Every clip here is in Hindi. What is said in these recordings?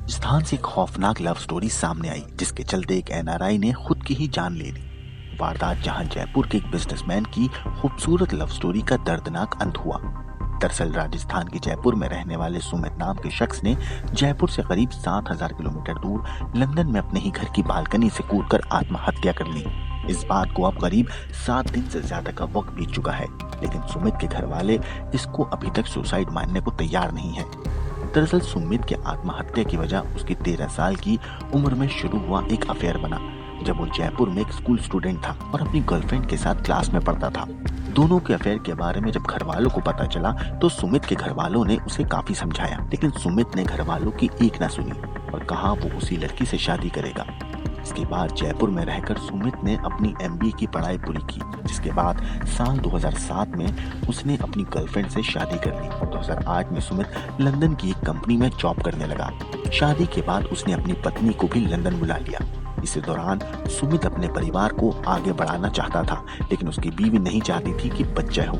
राजस्थान से एक खौफनाक लव स्टोरी सामने आई जिसके चलते एक एनआरआई ने खुद की ही जान ले ली। वारदात जहां जयपुर के एक बिजनेसमैन की खूबसूरत लव स्टोरी का दर्दनाक अंत हुआ। दरअसल राजस्थान के जयपुर में रहने वाले सुमित नाम के शख्स ने जयपुर से करीब 7,000 किलोमीटर दूर लंदन में अपने ही घर की बालकनी से कूदकर आत्महत्या कर ली। इस बात को अब करीब 7 दिन से ज्यादा का वक्त बीत चुका है, लेकिन सुमित के घर वाले इसको अभी तक सुसाइड मानने को तैयार नहीं है। दरअसल सुमित की आत्महत्या की वजह उसकी 13 साल की उम्र में शुरू हुआ एक अफेयर बना, जब वो जयपुर में एक स्कूल स्टूडेंट था और अपनी गर्लफ्रेंड के साथ क्लास में पढ़ता था। दोनों के अफेयर के बारे में जब घर वालों को पता चला तो सुमित के घर वालों ने उसे काफी समझाया, लेकिन सुमित ने घर वालों की एक ना सुनी और कहा वो उसी लड़की से शादी करेगा। इसके बाद जयपुर में रहकर सुमित ने अपनी एमबीए की पढ़ाई पूरी की, जिसके बाद साल 2007 में उसने अपनी गर्लफ्रेंड से शादी कर ली। 2008 में सुमित लंदन की एक कंपनी में जॉब करने लगा। शादी के बाद उसने अपनी पत्नी को भी लंदन बुला लिया। इसी दौरान सुमित अपने परिवार को आगे बढ़ाना चाहता था, लेकिन उसकी बीवी नहीं चाहती थी कि बच्चा हो।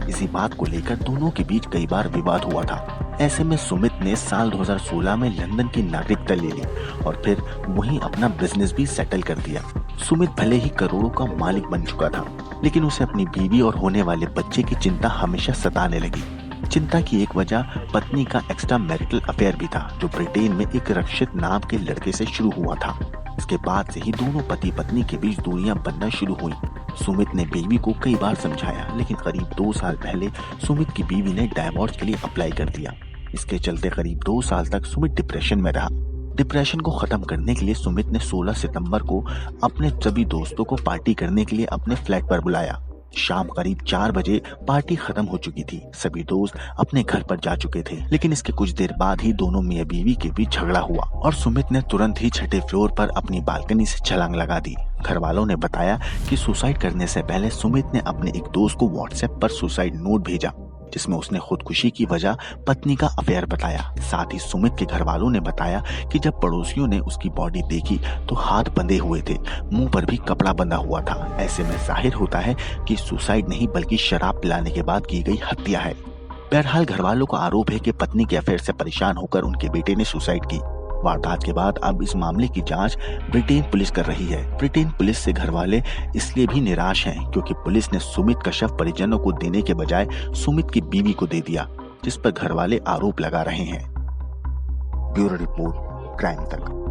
इसी बात को लेकर दोनों के बीच कई बार विवाद हुआ था। ऐसे में सुमित ने साल 2016 में लंदन की नागरिकता ले ली और फिर वहीं अपना बिजनेस भी सेटल कर दिया। सुमित भले ही करोड़ों का मालिक बन चुका था, लेकिन उसे अपनी बीवी और होने वाले बच्चे की चिंता हमेशा सताने लगी। चिंता की एक वजह पत्नी का एक्स्ट्रा मैरिटल अफेयर भी था, जो ब्रिटेन में एक रक्षित नाम के लड़के से शुरू हुआ था। इसके बाद से ही दोनों पति पत्नी के बीच दूरियां बनना शुरू हुई। सुमित ने बीवी को कई बार समझाया, लेकिन करीब 2 साल पहले सुमित की बीवी ने डाइवोर्स के लिए अप्लाई कर दिया। इसके चलते करीब 2 साल तक सुमित डिप्रेशन में रहा। डिप्रेशन को खत्म करने के लिए सुमित ने 16 सितंबर को अपने सभी दोस्तों को पार्टी करने के लिए अपने फ्लैट पर बुलाया। शाम करीब 4 बजे पार्टी खत्म हो चुकी थी। सभी दोस्त अपने घर पर जा चुके थे, लेकिन इसके कुछ देर बाद ही दोनों मियां बीवी के बीच झगड़ा हुआ और सुमित ने तुरंत ही छठे फ्लोर पर अपनी बालकनी से छलांग लगा दी। घर वालों ने बताया कि सुसाइड करने से पहले सुमित ने अपने एक दोस्त को व्हाट्सएप पर सुसाइड नोट भेजा, जिसमें उसने खुदकुशी की वजह पत्नी का अफेयर बताया। साथ ही सुमित के घर वालों ने बताया कि जब पड़ोसियों ने उसकी बॉडी देखी तो हाथ बंधे हुए थे, मुंह पर भी कपड़ा बंधा हुआ था। ऐसे में जाहिर होता है कि सुसाइड नहीं बल्कि शराब पिलाने के बाद की गई हत्या है। बहरहाल घर वालों का आरोप है कि पत्नी के अफेयर से परेशान होकर उनके बेटे ने सुसाइड की। वारदात के बाद अब इस मामले की जांच ब्रिटेन पुलिस कर रही है। ब्रिटेन पुलिस से घर वाले इसलिए भी निराश हैं क्योंकि पुलिस ने सुमित का शव परिजनों को देने के बजाय सुमित की बीवी को दे दिया, जिस पर घर वाले आरोप लगा रहे हैं। ब्यूरो रिपोर्ट, क्राइम तक।